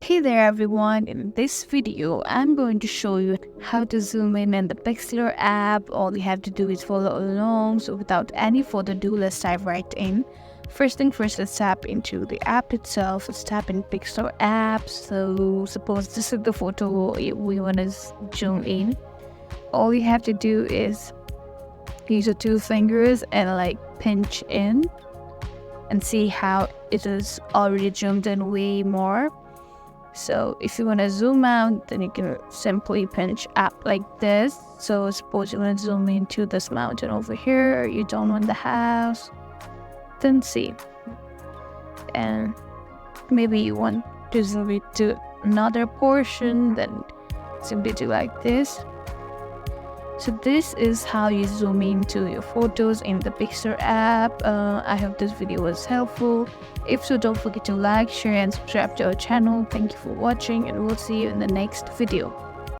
Hey there everyone, in this video I'm going to show you how to zoom in the Pixlr app. All you have to do is follow along, so without any further ado, let's dive right in. First thing first, let's tap into the app itself. Let's tap in Pixlr app. So suppose this is the photo we want to zoom in. All you have to do is use your two fingers and pinch in and see how it is already zoomed in way more. So if you want to zoom out, then you can simply pinch up like this. So suppose you want to zoom into this mountain over here, you don't want the house, then see. And maybe you want to zoom it to another portion, then simply do like this. So this is how you zoom into your photos in the Pixlr app. I hope this video was helpful. If so, don't forget to like, share and subscribe to our channel. Thank you for watching, and we'll see you in the next video.